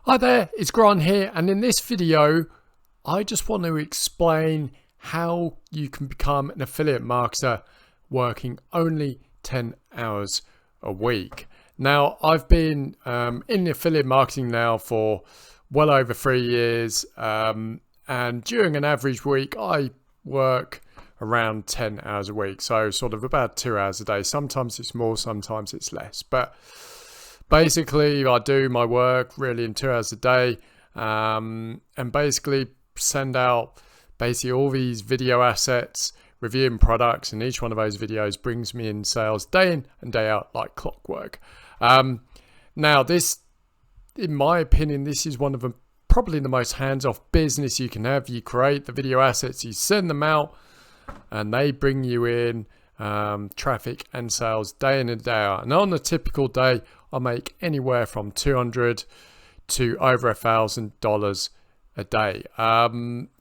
Hi there, it's Grant here, and in this video I just want to explain how you can become an affiliate marketer working only 10 hours a week. Now, I've been in affiliate marketing now for well over 3 years, and during an average week I work around 10 hours a week, so sort of about 2 hours a day. Sometimes it's more, sometimes it's less, but basically I do my work really in 2 hours a day, and basically send out basically all these video assets, reviewing products, and each one of those videos brings me in sales day in and day out like clockwork. Now this, in my opinion, this is one of the probably the most hands-off business you can have. You create the video assets, you send them out, and they bring you in traffic and sales day in and day out. And on a typical day I make anywhere from $200 to over $1,000 a day.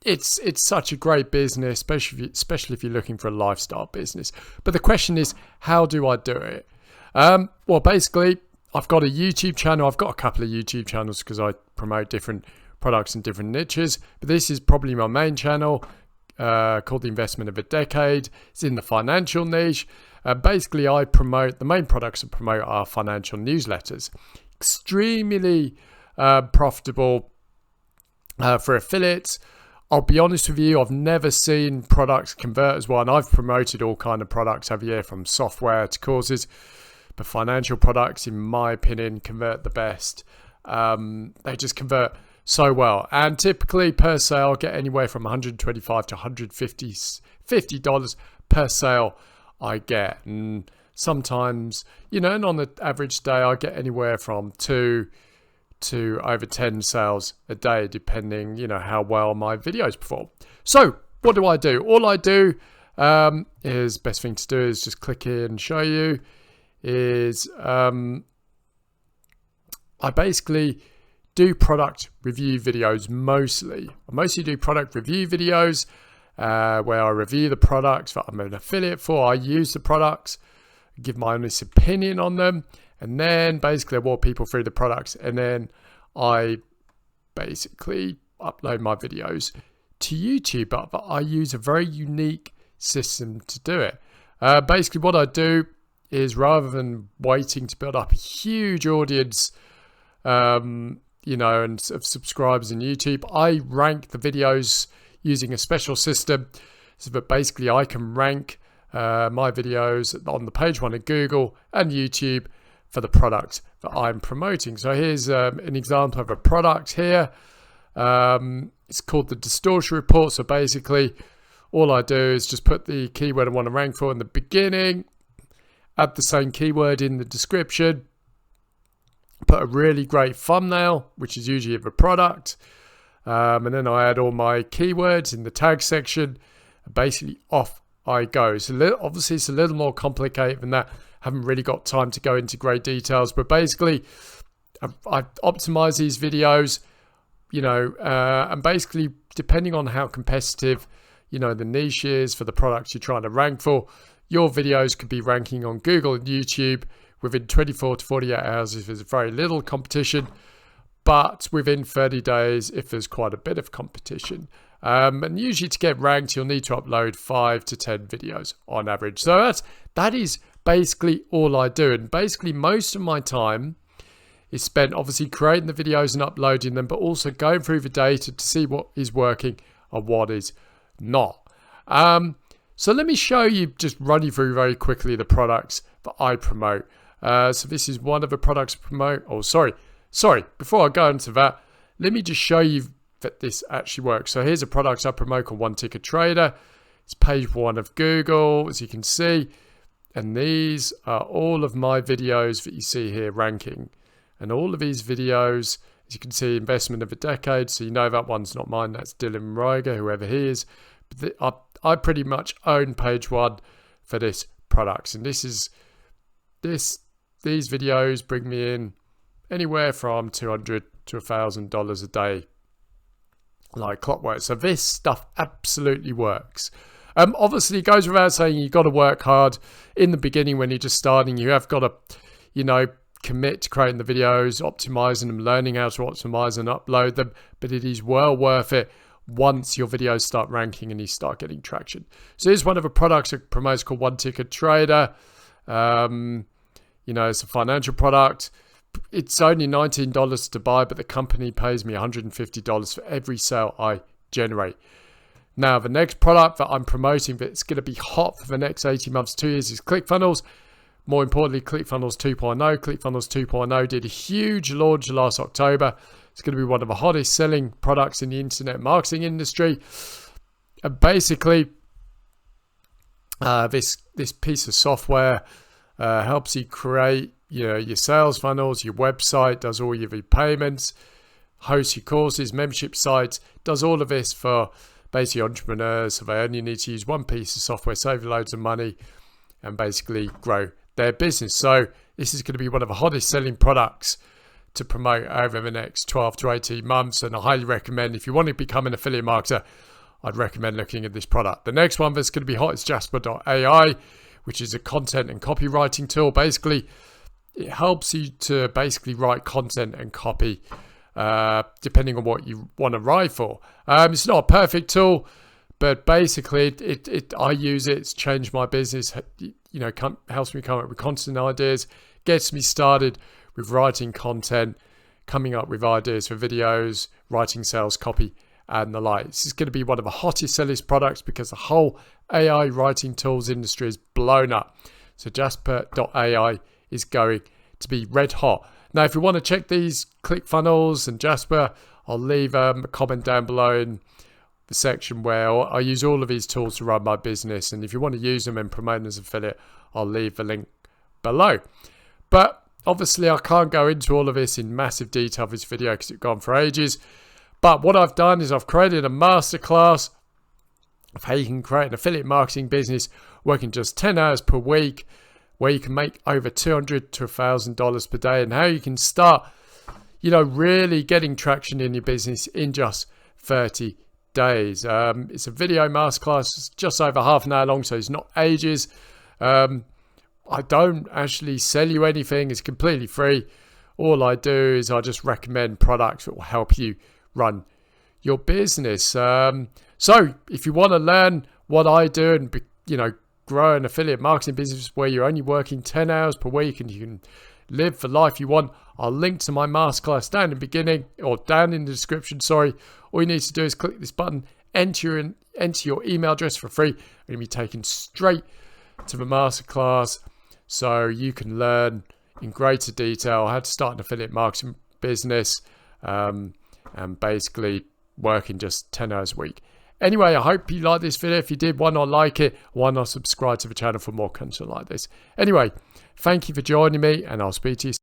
It's such a great business, especially if you're looking for a lifestyle business. But the question is, how do I do it? Well, basically I've got a YouTube channel. I've got a couple of YouTube channels because I promote different products in different niches, but this is probably my main channel, called The Investment of a Decade. It's in the financial niche. Basically I promote, the main products I promote are financial newsletters. Extremely profitable for affiliates. I'll be honest with you, I've never seen products convert as well, and I've promoted all kind of products over here from software to courses, but financial products, in my opinion, convert the best. They just convert so well, and typically per sale get anywhere from $125 to $150 per sale I get. And sometimes, you know, and on the average day I get anywhere from 2 to over 10 sales a day, depending, you know, how well my videos perform. So what do? All I do is, best thing to do is just click here and show you, is I basically do product review videos mostly. I mostly do product review videos where I review the products that I'm an affiliate for. I use the products, give my honest opinion on them, and then basically I walk people through the products, and then I basically upload my videos to YouTube. But I use a very unique system to do it. Basically what I do is, rather than waiting to build up a huge audience, you know, and of subscribers in YouTube, I rank the videos using a special system, so that basically I can rank my videos on the page one at Google and YouTube for the product that I'm promoting. So here's an example of a product here. It's called the Distortion Report. So basically all I do is just put the keyword I want to rank for in the beginning, add the same keyword in the description, put a really great thumbnail, which is usually of a product, and then I add all my keywords in the tag section. Basically off I go. So obviously it's a little more complicated than that. Haven't really got time to go into great details, but basically I optimize these videos, you know, and basically depending on how competitive, you know, the niche is for the products you're trying to rank for, your videos could be ranking on Google and YouTube within 24 to 48 hours if there's very little competition, but within 30 days if there's quite a bit of competition. And usually to get ranked, you'll need to upload 5 to 10 videos on average. So that is basically all I do. And basically most of my time is spent obviously creating the videos and uploading them, but also going through the data to see what is working and what is not. So let me show you, just run you through very quickly the products that I promote. So this is one of the products I promote. Oh, sorry. Before I go into that, let me just show you that this actually works. So here's a product I promote called One Ticket Trader. It's page one of Google, as you can see. And these are all of my videos that you see here ranking. And all of these videos, as you can see, Investment of a Decade. So you know that one's not mine. That's Dylan Reiger, whoever he is. But I pretty much own page one for this product. And these videos bring me in anywhere from $200 to $1,000 a day like clockwork. So this stuff absolutely works. Obviously it goes without saying, you've got to work hard in the beginning when you're just starting. You have got to, you know, commit to creating the videos, optimizing them, learning how to optimize and upload them, but it is well worth it once your videos start ranking and you start getting traction. So here's one of the products I promote called One Ticket Trader. It's a financial product. It's only $19 to buy, but the company pays me $150 for every sale I generate. Now, the next product that I'm promoting that's going to be hot for the next 18 months, 2 years is ClickFunnels. More importantly, ClickFunnels 2.0. ClickFunnels 2.0 did a huge launch last October. It's going to be one of the hottest selling products in the internet marketing industry. And basically, this piece of software helps you create your sales funnels, your website, does all your payments, hosts your courses, membership sites, does all of this for basically entrepreneurs. So they only need to use one piece of software, save loads of money, and basically grow their business. So this is going to be one of the hottest selling products to promote over the next 12 to 18 months. And I highly recommend, if you want to become an affiliate marketer, I'd recommend looking at this product. The next one that's going to be hot is Jasper.ai, which is a content and copywriting tool. Basically, it helps you to basically write content and copy depending on what you want to write for. It's not a perfect tool, but basically I use it. It's changed my business. Helps me come up with content ideas, gets me started with writing content, coming up with ideas for videos, writing sales copy, and the like. This is going to be one of the hottest selling products because the whole AI writing tools industry is blown up. So Jasper.ai is going to be red hot. Now, if you want to check these ClickFunnels and Jasper, I'll leave a comment down below in the section where I use all of these tools to run my business. And if you want to use them and promote them as an affiliate, I'll leave the link below. But obviously, I can't go into all of this in massive detail for this video because it's gone for ages. But what I've done is I've created a masterclass of how you can create an affiliate marketing business working just 10 hours per week, where you can make over $200 to $1,000 per day, and how you can start, really getting traction in your business in just 30 days. It's a video masterclass. It's just over half an hour long, so it's not ages. I don't actually sell you anything. It's completely free. All I do is I just recommend products that will help you run your business. So if you want to learn what I do and, grow an affiliate marketing business where you're only working 10 hours per week and you can live the life you want, I'll link to my masterclass down in the beginning or down in the description. All you need to do is click this button, enter your email address for free, and you'll be taken straight to the masterclass so you can learn in greater detail how to start an affiliate marketing business and basically work in just 10 hours a week. Anyway, I hope you liked this video. If you did, why not like it? Why not subscribe to the channel for more content like this? Anyway, thank you for joining me, and I'll speak to you soon.